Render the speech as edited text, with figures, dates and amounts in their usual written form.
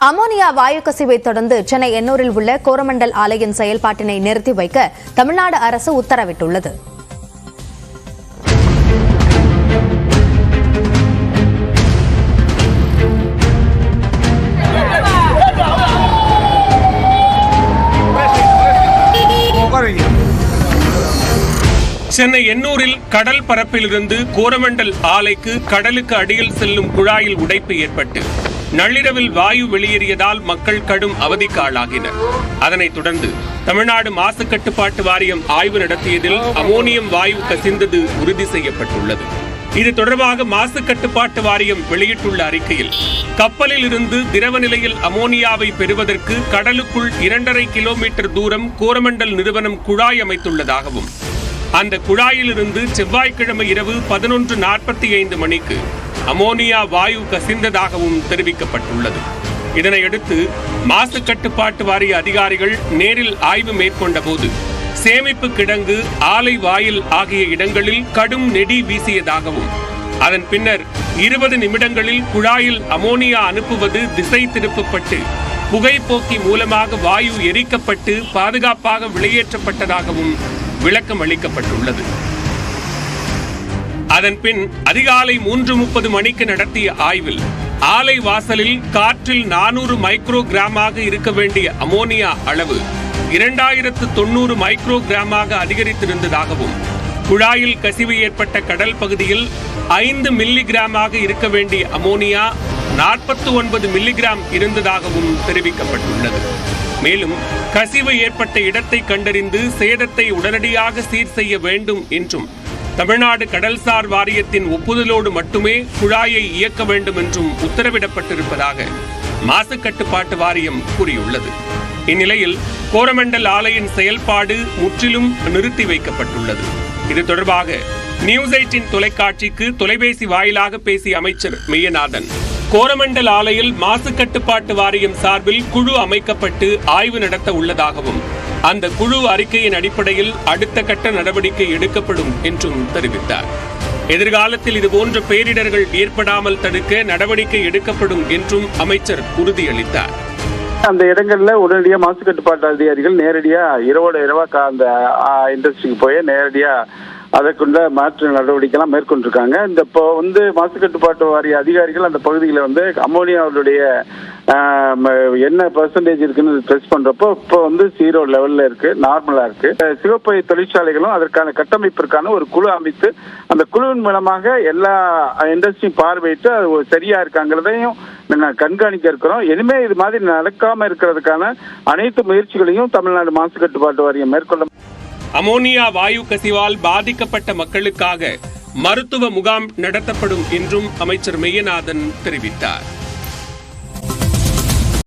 Ammonia வாயு கசிவை தொடர்ந்து சென்னை எண்ணூரில் உள்ள கோரமண்டல் ஆலையின் செயல்பாட்டினை நிறுத்தி வைக்க தமிழ்நாடு அரசு உத்தரவிட்டுள்ளது. சென்னை எண்ணூரில் கடல் பரப்பிலிருந்து கோரமண்டல் ஆலைக்கு கடலுக்கு அடியில் செல்லும் குழாயில் உடைப்பு ஏற்பட்டு நள்ளிரவில் வாயு வெளியேறியதால் மக்கள் கடும் அவதிக்கு ஆளாகினர். அதனைத் தொடர்ந்து தமிழ்நாடு மாசு கட்டுப்பாட்டு வாரியம் ஆய்வு நடத்தியதில் அமோனியம் வாயு கசிந்தது உறுதி செய்யப்பட்டுள்ளது. இது தொடர்பாக மாசு கட்டுப்பாட்டு வாரியம் வெளியிட்டுள்ள அறிக்கையில், கப்பலில் இருந்து திரவ நிலையில் அமோனியாவை பெறுவதற்கு கடலுக்குள் 2.5 கிலோமீட்டர் தூரம் கோரமண்டல் நிறுவனம் குழாய் அமைத்துள்ளதாகவும், அந்த குழாயிலிருந்து செவ்வாய்க்கிழமை இரவு 11:45 மணிக்கு அமோனியா வாயு கசிந்ததாகவும் தெரிவிக்கப்பட்டுள்ளது. இதனையடுத்து மாசு கட்டுப்பாட்டு வாரிய அதிகாரிகள் நேரில் ஆய்வு மேற்கொண்ட போது சேமிப்பு கிடங்கு, ஆலை வாயில் ஆகிய இடங்களில் கடும் நெடி வீசியதாகவும், அதன் பின்னர் 20 நிமிடங்களில் குழாயில் அமோனியா அனுப்புவது திசை திருப்பப்பட்டு புகைப்போக்கி மூலமாக வாயு எரிக்கப்பட்டு பாதுகாப்பாக வெளியேற்றப்பட்டதாகவும் விளக்கம் அளிக்கப்பட்டுள்ளது. அதன்பின் அதிகாலை 3:30 மணிக்கு நடத்திய ஆய்வில் ஆலை வாசலில் காற்றில் 400 மைக்ரோ கிராமாக இருக்க வேண்டிய அமோனியா அளவு 2090 மைக்ரோ கிராமாக அதிகரித்திருந்ததாகவும், குழாயில் கசிவு ஏற்பட்ட கடல் பகுதியில் 5 மில்லி கிராமாக இருக்க வேண்டிய அமோனியா 49 மில்லிகிராம் இருந்ததாகவும் தெரிவிக்கப்பட்டுள்ளது. மேலும் கசிவு ஏற்பட்ட இடத்தை கண்டறிந்து சேதத்தை உடனடியாக சீர் செய்ய வேண்டும் என்றும், தமிழ்நாடு கடல்சார் வாரியத்தின் ஒப்புதலோடு மட்டுமே குழாயை இயக்க வேண்டும் என்றும் உத்தரவிடப்பட்டிருப்பதாக மாசு கட்டுப்பாட்டு வாரியம் கூறியுள்ளது. இந்நிலையில் கோரமண்டல் ஆலையின் செயல்பாடு முற்றிலும் நிறுத்தி வைக்கப்பட்டுள்ளது. இது தொடர்பாக நியூஸ் 18 தொலைக்காட்சிக்கு தொலைபேசி வாயிலாக பேசிய அமைச்சர் மெய்யநாதன், கோரமண்டல் ஆலையில் மாசு கட்டுப்பாட்டு வாரியம் சார்பில் குழு அமைக்கப்பட்டு ஆய்வு நடத்த உள்ளதாகவும், அந்த குழு அறிக்கையின் அடிப்படையில் அடுத்த கட்ட நடவடிக்கை எடுக்கப்படும் என்றும் தெரிவித்தார். எதிர்காலத்தில் இதுபோன்ற பேரிடர்கள் ஏற்படாமல் தடுக்க நடவடிக்கை எடுக்கப்படும் என்றும் அமைச்சர் உறுதியளித்தார். அந்த இடங்கள்ல உடனடியாக மாசு கட்டுப்பாட்டு அதிகாரிகள் நேரடியா இரவோட இரவா அந்த இண்டஸ்ட்ரிக்கு போய் நேரடியா அதற்குள்ள மாற்று நடவடிக்கைலாம் மேற்கொண்டிருக்காங்க. இந்த இப்போ மாசு கட்டுப்பாட்டு வாரிய அதிகாரிகள் அந்த பகுதியில் அமோனியாவுடைய என்ன பெர்சன்டேஜ் இருக்குன்னு டெஸ்ட் பண்றப்போ இப்போ 0 லெவல்ல இருக்கு, நார்மலா இருக்கு. சிவப்பை தொழிற்சாலைகளும் அதற்கான கட்டமைப்பிற்கான ஒரு குழு அமைத்து அந்த குழுவின் மூலமாக எல்லா இண்டஸ்ட்ரியும் பார்வையிட்டு அது சரியா இருக்காங்கிறதையும் நாங்கள் கண்காணிக்க இருக்கிறோம். இனிமே இது மாதிரி நடக்காம இருக்கிறதுக்கான அனைத்து முயற்சிகளையும் தமிழ்நாடு மாசு கட்டுப்பாட்டு வாரியம் மேற்கொள்ள. அமோனியா வாயு கசிவால் பாதிக்கப்பட்ட மக்களுக்காக மருத்துவ முகாம் நடத்தப்படும் என்றும் அமைச்சர் மெய்யநாதன் தெரிவித்தார்.